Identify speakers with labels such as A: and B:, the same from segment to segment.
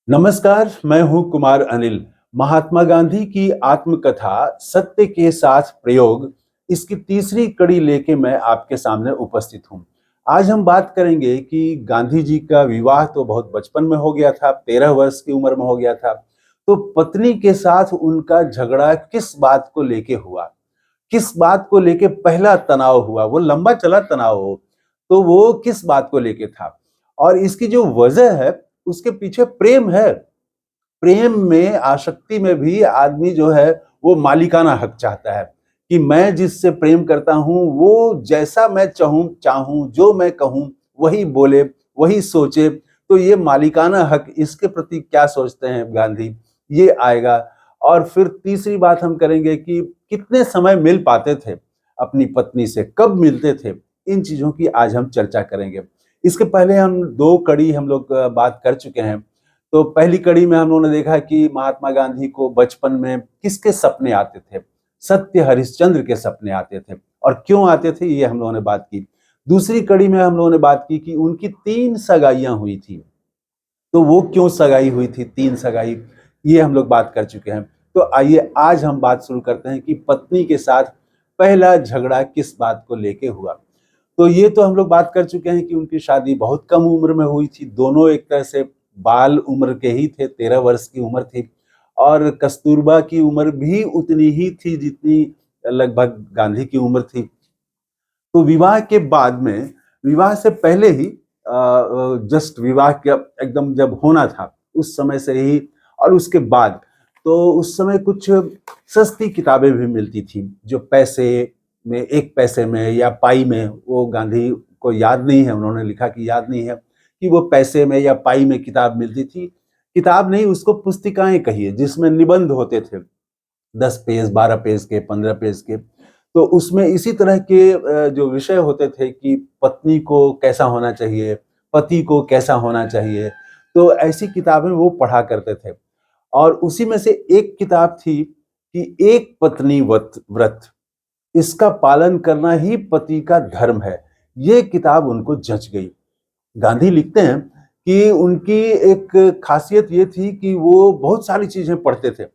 A: नमस्कार, मैं हूं कुमार अनिल। महात्मा गांधी की आत्मकथा सत्य के साथ प्रयोग, इसकी तीसरी कड़ी लेके मैं आपके सामने उपस्थित हूं। आज हम बात करेंगे कि गांधी जी का विवाह तो बहुत बचपन में हो गया था, 13 वर्ष की उम्र में हो गया था। तो पत्नी के साथ उनका झगड़ा किस बात को लेके हुआ, किस बात को लेके पहला तनाव हुआ, वो लंबा चला तनाव हो, तो वो किस बात को लेके था और इसकी जो वजह है उसके पीछे प्रेम है। प्रेम में, आसक्ति में भी आदमी जो है वो मालिकाना हक चाहता है कि मैं जिससे प्रेम करता हूं वो जैसा मैं चाहूं जो मैं कहूं वही बोले, वही सोचे। तो ये मालिकाना हक, इसके प्रति क्या सोचते हैं गांधी, ये आएगा। और फिर तीसरी बात हम करेंगे कि कितने समय मिल पाते थे अपनी पत्नी से, कब मिलते थे। इन चीजों की आज हम चर्चा करेंगे। इसके पहले हम दो कड़ी हम लोग बात कर चुके हैं। तो पहली कड़ी में हम लोगों ने देखा कि महात्मा गांधी को बचपन में किसके सपने आते थे। सत्य हरिश्चंद्र के सपने आते थे, और क्यों आते थे ये हम लोगों ने बात की। दूसरी कड़ी में हम लोगों ने बात की कि उनकी 3 सगाइयां हुई थी, तो वो क्यों सगाई हुई थी, 3 सगाई, ये हम लोग बात कर चुके हैं। तो आइए आज हम बात शुरू करते हैं कि पत्नी के साथ पहला झगड़ा किस बात को लेके हुआ। तो ये तो हम लोग बात कर चुके हैं कि उनकी शादी बहुत कम उम्र में हुई थी। दोनों एक तरह से बाल उम्र के ही थे, 13 वर्ष की उम्र थी, और कस्तूरबा की उम्र भी उतनी ही थी जितनी लगभग गांधी की उम्र थी। तो विवाह के बाद में, विवाह से पहले ही जस्ट विवाह के एकदम जब होना था उस समय से ही, और उसके बाद तो उस समय कुछ सस्ती किताबें भी मिलती थी जो पैसे में, 1 पैसे में या पाई में, वो गांधी को याद नहीं है, उन्होंने लिखा कि याद नहीं है कि वो पैसे में या पाई में किताब मिलती थी। किताब नहीं, उसको पुस्तिकाएं कहिए, जिसमें निबंध होते थे, 10 पेज, 12 पेज के, 15 पेज के। तो उसमें इसी तरह के जो विषय होते थे कि पत्नी को कैसा होना चाहिए, पति को कैसा होना चाहिए, तो ऐसी किताबें वो पढ़ा करते थे। और उसी में से एक किताब थी कि एक पत्नी व्रत, इसका पालन करना ही पति का धर्म है। ये किताब उनको जच गई। गांधी लिखते हैं कि उनकी एक खासियत ये थी कि वो बहुत सारी चीजें पढ़ते थे,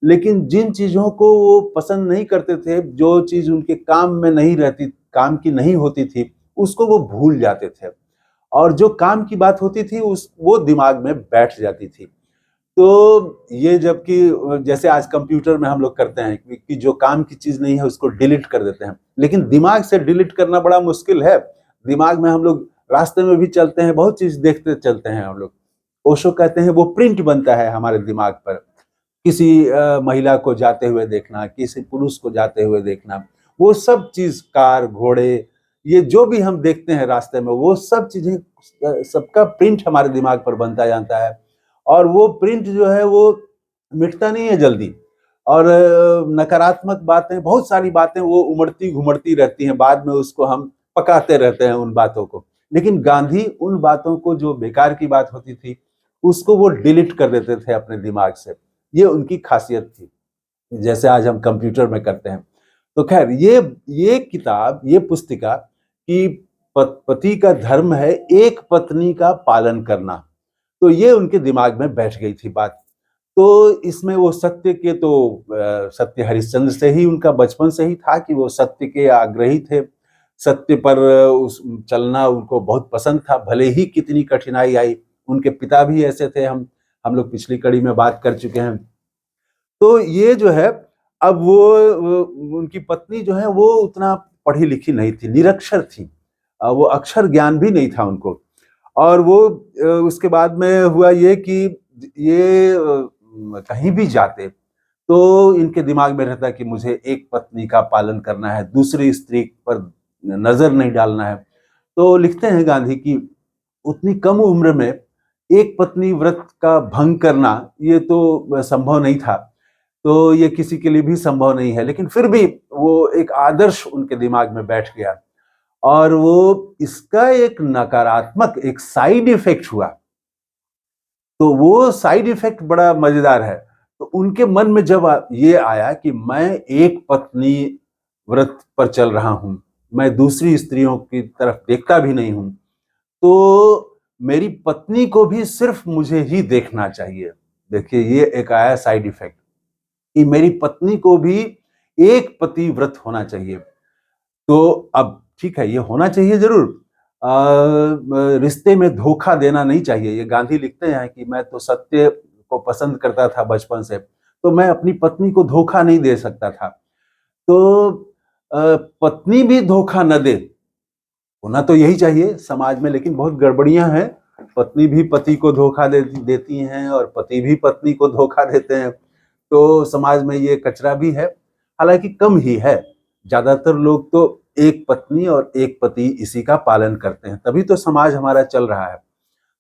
A: लेकिन जिन चीजों को वो पसंद नहीं करते थे, जो चीज उनके काम में नहीं रहती, काम की नहीं होती थी, उसको वो भूल जाते थे। और जो काम की बात होती थी उस वो दिमाग में बैठ जाती थी। तो ये, जबकि जैसे आज कंप्यूटर में हम लोग करते हैं कि जो काम की चीज नहीं है उसको डिलीट कर देते हैं, लेकिन दिमाग से डिलीट करना बड़ा मुश्किल है। दिमाग में हम लोग रास्ते में भी चलते हैं, बहुत चीज देखते चलते हैं हम लोग। ओशो कहते हैं वो प्रिंट बनता है हमारे दिमाग पर। किसी महिला को जाते हुए देखना, किसी पुरुष को जाते हुए देखना, वो सब चीज, कार, घोड़े, ये जो भी हम देखते हैं रास्ते में, वो सब चीजें, सबका प्रिंट हमारे दिमाग पर बनता जाता है। और वो प्रिंट जो है वो मिटता नहीं है जल्दी। और नकारात्मक बातें, बहुत सारी बातें वो उमड़ती घुमड़ती रहती हैं, बाद में उसको हम पकाते रहते हैं उन बातों को। लेकिन गांधी उन बातों को, जो बेकार की बात होती थी, उसको वो डिलीट कर देते थे अपने दिमाग से। ये उनकी खासियत थी, जैसे आज हम कंप्यूटर में करते हैं। तो खैर, ये किताब, ये पुस्तिका कि पति का धर्म है एक पत्नी का पालन करना, तो ये उनके दिमाग में बैठ गई थी बात। तो इसमें वो सत्य के, तो सत्य हरिश्चंद्र से ही उनका बचपन से ही था कि वो सत्य के आग्रही थे। सत्य पर उस चलना उनको बहुत पसंद था, भले ही कितनी कठिनाई आई। उनके पिता भी ऐसे थे, हम लोग पिछली कड़ी में बात कर चुके हैं। तो ये जो है, अब वो उनकी पत्नी जो है वो उतना पढ़ी लिखी नहीं थी, निरक्षर थी। वो अक्षर ज्ञान भी नहीं था उनको। और वो उसके बाद में हुआ ये कि ये कहीं भी जाते तो इनके दिमाग में रहता कि मुझे एक पत्नी का पालन करना है, दूसरी स्त्री पर नजर नहीं डालना है। तो लिखते हैं गांधी की उतनी कम उम्र में एक पत्नी व्रत का भंग करना, ये तो संभव नहीं था। तो ये किसी के लिए भी संभव नहीं है, लेकिन फिर भी वो एक आदर्श उनके दिमाग में बैठ गया। और वो, इसका एक नकारात्मक, एक साइड इफेक्ट हुआ। तो वो साइड इफेक्ट बड़ा मजेदार है। तो उनके मन में जब ये आया कि मैं एक पत्नी व्रत पर चल रहा हूं, मैं दूसरी स्त्रियों की तरफ देखता भी नहीं हूं, तो मेरी पत्नी को भी सिर्फ मुझे ही देखना चाहिए। देखिए, ये एक आया साइड इफेक्ट कि मेरी पत्नी को भी एक पतिव्रत होना चाहिए। तो अब ठीक है, ये होना चाहिए ज़रूर। रिश्ते में धोखा देना नहीं चाहिए। ये गांधी लिखते हैं कि मैं तो सत्य को पसंद करता था बचपन से, तो मैं अपनी पत्नी को धोखा नहीं दे सकता था। तो पत्नी भी धोखा न दे, होना तो यही चाहिए समाज में, लेकिन बहुत गड़बड़ियां हैं। पत्नी भी पति को धोखा देती हैं और पति भी पत्नी को धोखा देते हैं। तो समाज में ये कचरा भी है, हालांकि कम ही है। ज्यादातर लोग तो एक पत्नी और एक पति इसी का पालन करते हैं, तभी तो समाज हमारा चल रहा है।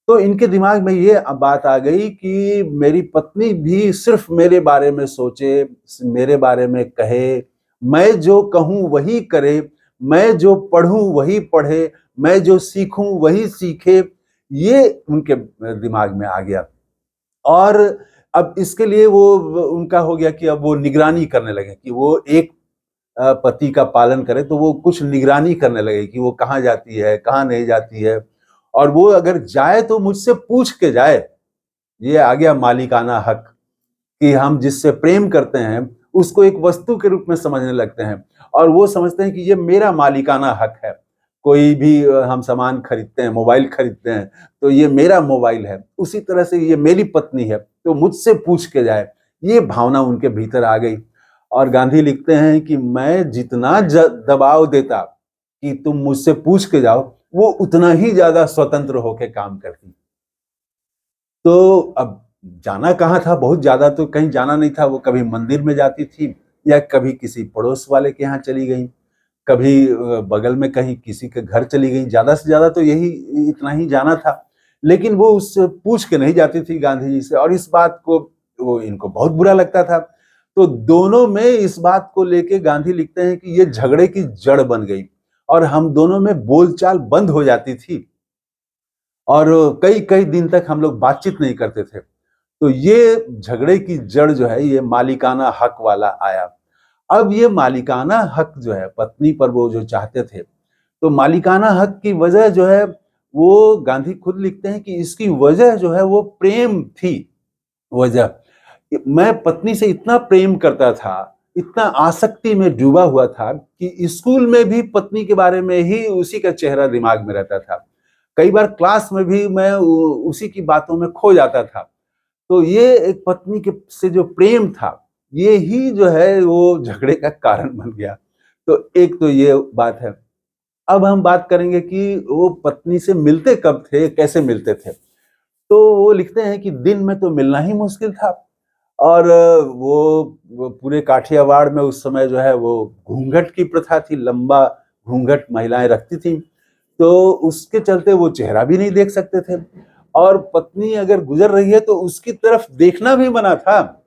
A: तो इनके दिमाग में ये बात आ गई कि मेरी पत्नी भी सिर्फ मेरे बारे में सोचे, मेरे बारे में कहे, मैं जो कहूँ वही करे, मैं जो पढ़ूँ वही पढ़े, मैं जो सीखूँ वही सीखे। ये उनके दिमाग में आ गया। और अब इसके लिए वो उनका हो गया कि अब वो निगरानी करने लगे कि वो एक पति का पालन करे, तो वो कुछ निगरानी करने लगे कि वो कहाँ जाती है, कहाँ नहीं जाती है, और वो अगर जाए तो मुझसे पूछ के जाए। ये आ गया मालिकाना हक कि हम जिससे प्रेम करते हैं उसको एक वस्तु के रूप में समझने लगते हैं, और वो समझते हैं कि ये मेरा मालिकाना हक है। कोई भी हम सामान खरीदते हैं, मोबाइल खरीदते हैं, तो ये मेरा मोबाइल है। उसी तरह से ये मेरी पत्नी है, तो मुझसे पूछ के जाए। ये भावना उनके भीतर आ गई। और गांधी लिखते हैं कि मैं जितना दबाव देता कि तुम मुझसे पूछ के जाओ, वो उतना ही ज्यादा स्वतंत्र होकर काम करती। तो अब जाना कहाँ था, बहुत ज्यादा तो कहीं जाना नहीं था। वो कभी मंदिर में जाती थी, या कभी किसी पड़ोस वाले के यहाँ चली गई, कभी बगल में कहीं किसी के घर चली गई। ज्यादा से ज्यादा तो यही इतना ही जाना था, लेकिन वो उससे पूछ के नहीं जाती थी गांधी जी से, और इस बात को वो इनको बहुत बुरा लगता था। तो दोनों में इस बात को लेके गांधी लिखते हैं कि ये झगड़े की जड़ बन गई, और हम दोनों में बोलचाल बंद हो जाती थी, और कई कई दिन तक हम लोग बातचीत नहीं करते थे। तो ये झगड़े की जड़ जो है, ये मालिकाना हक वाला आया। अब ये मालिकाना हक जो है पत्नी पर वो जो चाहते थे, तो मालिकाना हक की वजह जो है, वो गांधी खुद लिखते हैं कि इसकी वजह जो है वो प्रेम थी। वजह, मैं पत्नी से इतना प्रेम करता था, इतना आसक्ति में डूबा हुआ था कि स्कूल में भी पत्नी के बारे में ही उसी का चेहरा दिमाग में रहता था। कई बार क्लास में भी मैं उसी की बातों में खो जाता था। तो ये एक पत्नी के से जो प्रेम था, ये ही जो है वो झगड़े का कारण बन गया। तो एक तो ये बात है। अब हम बात करेंगे कि वो पत्नी से मिलते कब थे, कैसे मिलते थे। तो वो लिखते हैं कि दिन में तो मिलना ही मुश्किल था, और वो पूरे काठियावाड़ में उस समय जो है वो घूंघट की प्रथा थी, लंबा घूंघट महिलाएं रखती थी। तो उसके चलते वो चेहरा भी नहीं देख सकते थे, और पत्नी अगर गुजर रही है तो उसकी तरफ देखना भी मना था।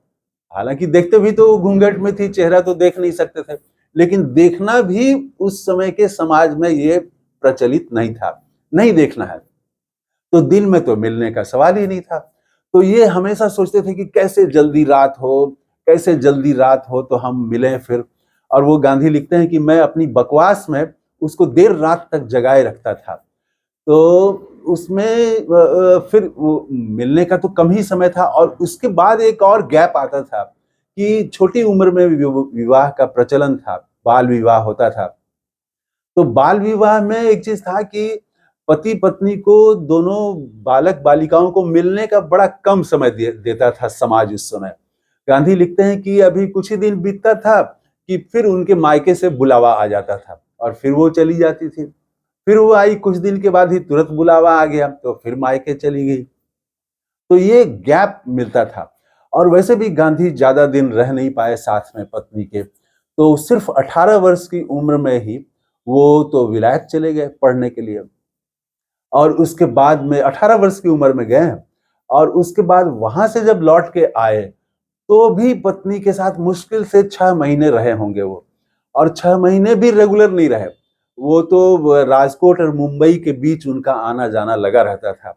A: हालांकि देखते भी तो घूंघट में थी, चेहरा तो देख नहीं सकते थे, लेकिन देखना भी उस समय के समाज में ये प्रचलित नहीं था, नहीं देखना है। तो दिन में तो मिलने का सवाल ही नहीं था। तो ये हमेशा सोचते थे कि कैसे जल्दी रात हो, कैसे जल्दी रात हो तो हम मिलें फिर। और वो गांधी लिखते हैं कि मैं अपनी बकवास में उसको देर रात तक जगाए रखता था। तो उसमें फिर वो मिलने का तो कम ही समय था, और उसके बाद एक और गैप आता था कि छोटी उम्र में विवाह का प्रचलन था, बाल विवाह होता था। तो बाल विवाह में एक चीज था कि पति पत्नी को, दोनों बालक बालिकाओं को मिलने का बड़ा कम समय देता था समाज उस समय। गांधी लिखते हैं कि अभी कुछ ही दिन बीतता था कि फिर उनके मायके से बुलावा आ जाता था, और फिर वो चली जाती थी। फिर वो आई, कुछ दिन के बाद ही तुरंत बुलावा आ गया, तो फिर मायके चली गई। तो ये गैप मिलता था। और वैसे भी गांधी ज्यादा दिन रह नहीं पाए साथ में पत्नी के। तो सिर्फ 18 वर्ष की उम्र में ही वो तो विलायत चले गए पढ़ने के लिए, और उसके बाद में 18 वर्ष की उम्र में गए, और उसके बाद वहां से जब लौट के आए तो भी पत्नी के साथ मुश्किल से 6 महीने रहे होंगे वो, और 6 महीने भी रेगुलर नहीं रहे। वो तो राजकोट और मुंबई के बीच उनका आना जाना लगा रहता था,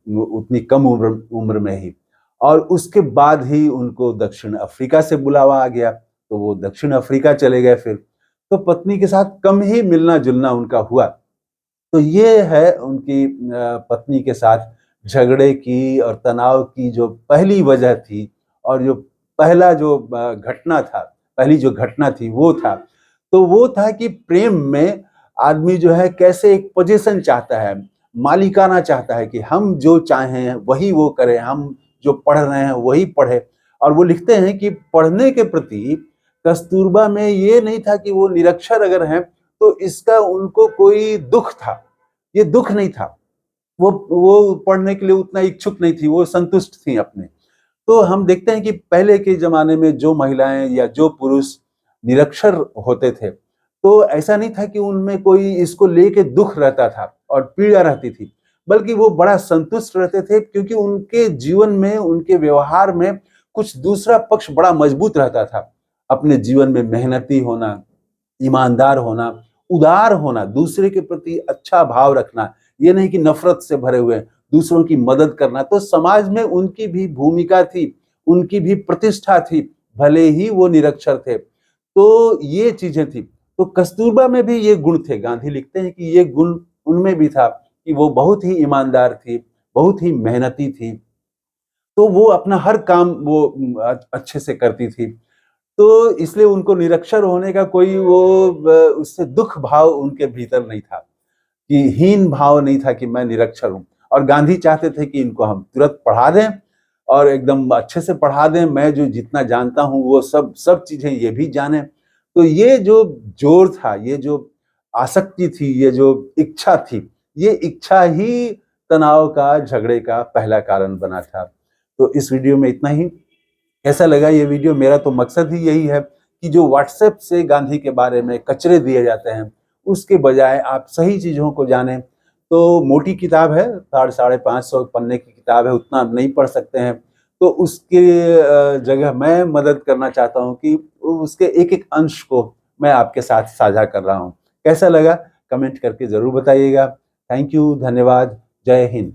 A: उतनी कम उम्र में ही। और उसके बाद ही उनको दक्षिण अफ्रीका से बुलावा आ गया, तो वो दक्षिण अफ्रीका चले गए फिर। तो पत्नी के साथ कम ही मिलना जुलना उनका हुआ। तो ये है उनकी पत्नी के साथ झगड़े की और तनाव की जो पहली वजह थी, और जो पहला जो घटना था, पहली जो घटना थी वो था। तो वो था कि प्रेम में आदमी जो है कैसे एक पोजीशन चाहता है, मालिकाना चाहता है कि हम जो चाहें वही वो करें, हम जो पढ़ रहे हैं वही पढ़े। और वो लिखते हैं कि पढ़ने के प्रति कस्तूरबा में ये नहीं था कि वो निरक्षर अगर हैं तो इसका उनको कोई दुख था, ये दुख नहीं था। वो पढ़ने के लिए उतना इच्छुक नहीं थी, वो संतुष्ट थी अपने। तो हम देखते हैं कि पहले के ज़माने में जो महिलाएँ या जो पुरुष निरक्षर होते थे, तो ऐसा नहीं था कि उनमें कोई इसको लेके दुःख रहता था और पीड़ा रहती थी, बल्कि वो बड़ा संतुष्ट रहते थे, क्योंकि उनके जीवन में, उनके व्यवहार में कुछ दूसरा पक्ष बड़ा मजबूत रहता था। अपने जीवन में मेहनती होना, ईमानदार होना, उदार होना, दूसरे के प्रति अच्छा भाव रखना, ये नहीं कि नफ़रत से भरे हुए, दूसरों की मदद करना। तो समाज में उनकी भी भूमिका थी, उनकी भी प्रतिष्ठा थी, भले ही वो निरक्षर थे। तो ये चीज़ें थी। तो कस्तूरबा में भी ये गुण थे। गांधी लिखते हैं कि ये गुण उनमें भी था कि वो बहुत ही ईमानदार थी, बहुत ही मेहनती थी। तो वो अपना हर काम वो अच्छे से करती थी। तो इसलिए उनको निरक्षर होने का कोई वो उससे दुःख भाव उनके भीतर नहीं था, कि हीन भाव नहीं था कि मैं निरक्षर हूँ। और गांधी चाहते थे कि इनको हम तुरंत पढ़ा दें और एकदम अच्छे से पढ़ा दें, मैं जो जितना जानता हूँ वो सब सब चीज़ें ये भी जानें। तो ये जो ज़ोर था, ये जो आसक्ति थी, ये जो इच्छा थी, ये इच्छा ही तनाव का, झगड़े का पहला कारण बना था। तो इस वीडियो में इतना ही। कैसा लगा ये वीडियो? मेरा तो मकसद ही यही है कि जो व्हाट्सएप से गांधी के बारे में कचरे दिए जाते हैं, उसके बजाय आप सही चीज़ों को जानें। तो मोटी किताब है, साढ़े 500 पन्ने की किताब है, उतना आप नहीं पढ़ सकते हैं। तो उसके जगह मैं मदद करना चाहता हूँ कि उसके एक-एक अंश को मैं आपके साथ साझा कर रहा हूँ। कैसा लगा? कमेंट करके ज़रूर बताइएगा। थैंक यू, धन्यवाद। जय हिंद।